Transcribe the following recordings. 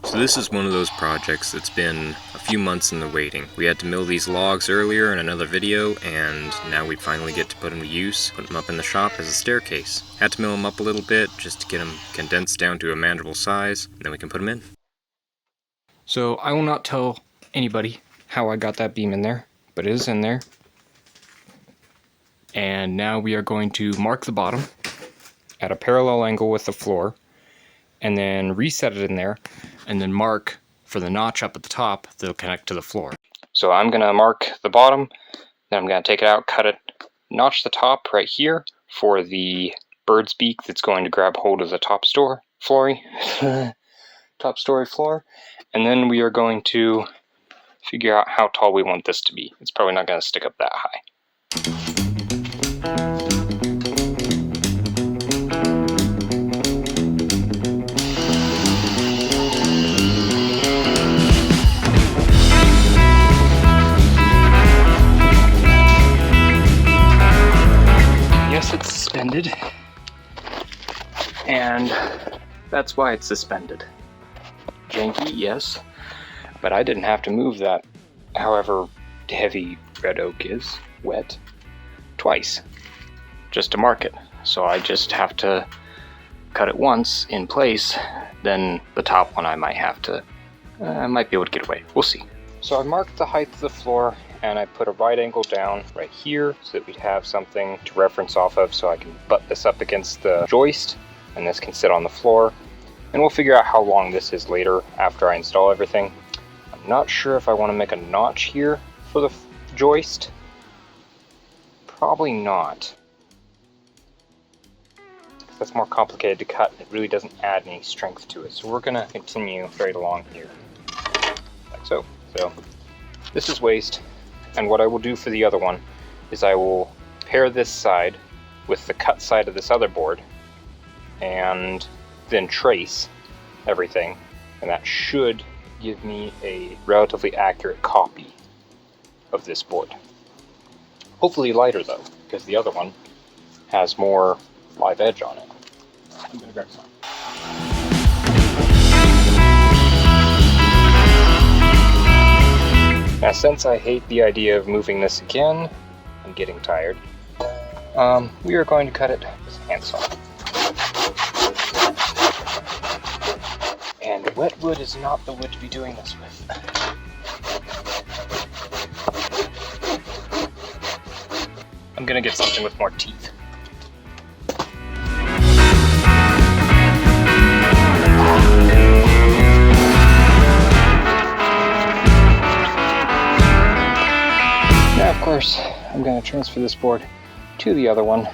So this is one of those projects that's been a few months in the waiting. We had to mill these logs earlier in another video, and now we finally get to put them to use, put them up in the shop as a staircase. Had to mill them up a little bit just to get them condensed down to a manageable size, and then we can put them in. So I will not tell anybody how I got that beam in there, but it is in there. And now we are going to mark the bottom at a parallel angle with the floor, and then reset it in there, and then mark for the notch up at the top that'll connect to the floor. So I'm going to mark the bottom, then I'm going to take it out, cut it, notch the top right here for the bird's beak that's going to grab hold of the top story floor, and then we are going to figure out how tall we want this to be. It's probably not going to stick up that high. Yes, it's suspended, and that's why it's suspended. Janky, yes, but I didn't have to move that, however heavy red oak is, wet, twice, just to mark it. So I just have to cut it once in place, then the top one I might be able to get away. We'll see. So I marked the height of the floor, and I put a right angle down right here so that we'd have something to reference off of, so I can butt this up against the joist, and this can sit on the floor. And we'll figure out how long this is later after I install everything. I'm not sure if I want to make a notch here for the joist. Probably not. That's more complicated to cut, and it really doesn't add any strength to it. So we're going to continue straight along here, like so. So this is waste, and what I will do for the other one is I will pair this side with the cut side of this other board, and then trace everything, and that should give me a relatively accurate copy of this board. Hopefully lighter though, because the other one has more live edge on it. I'm gonna grab some. Now, since I hate the idea of moving this again, I'm getting tired, we are going to cut it with a handsaw. And wet wood is not the wood to be doing this with. I'm gonna get something with more teeth. Now, of course, I'm gonna transfer this board to the other one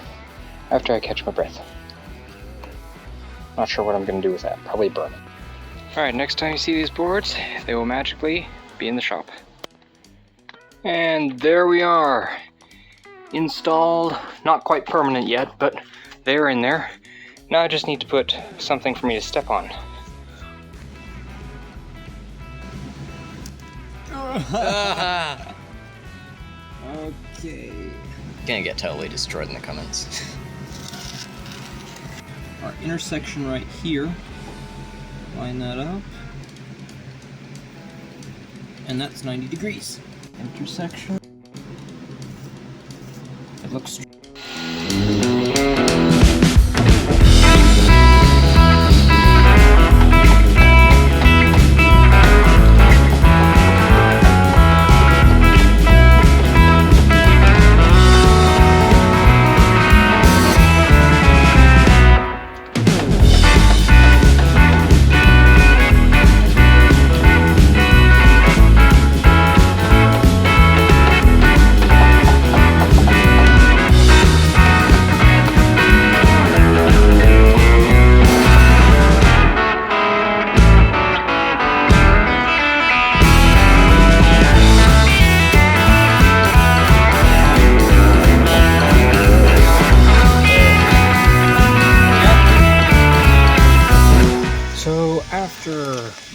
after I catch my breath. Not sure what I'm gonna do with that. Probably burn it. Alright, next time you see these boards, they will magically be in the shop. And there we are. Installed, not quite permanent yet, but they're in there. Now I just need to put something for me to step on. Okay. Gonna get totally destroyed in the comments. Our intersection right here. Line that up. And that's 90 degrees. Intersection. It looks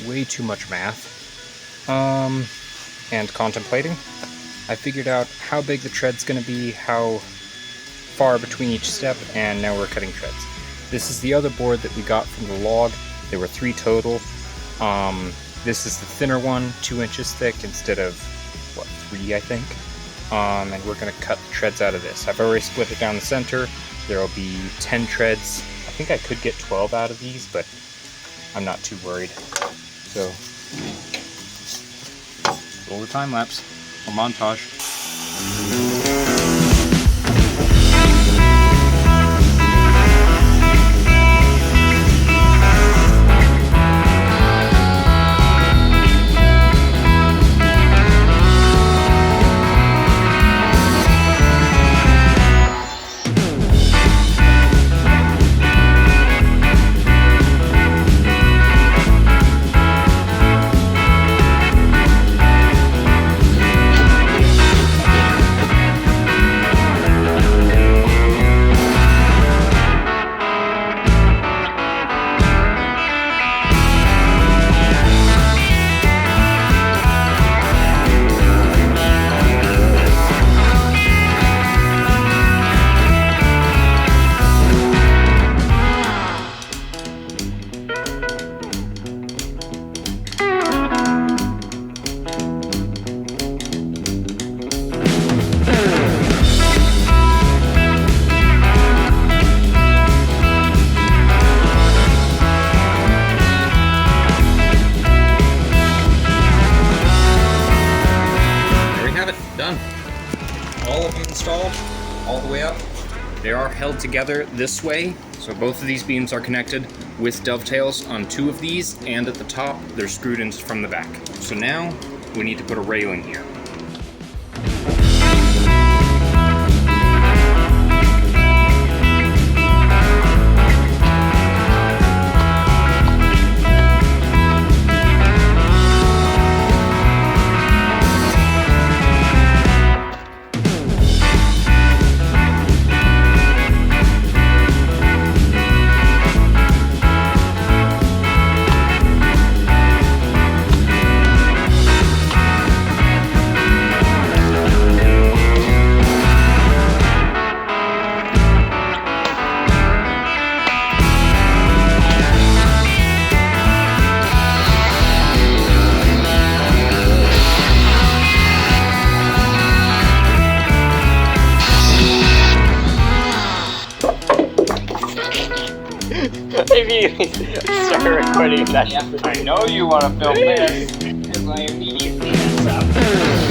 way too much math and contemplating, I figured out how big the tread's going to be, how far between each step, and now we're cutting treads. This is the other board that we got from the log. There were 3 total. This is the thinner one, 2 inches thick instead of, 3 I think. And we're going to cut the treads out of this. I've already split it down the center. There will be 10 treads. I think I could get 12 out of these, but I'm not too worried. So, roll the time lapse or montage. All of them installed, all the way up. They are held together this way, so both of these beams are connected with dovetails on 2 of these, and at the top they're screwed in from the back. So now we need to put a railing here. Maybe start recording that. I know you want to film this, because I immediately mess up.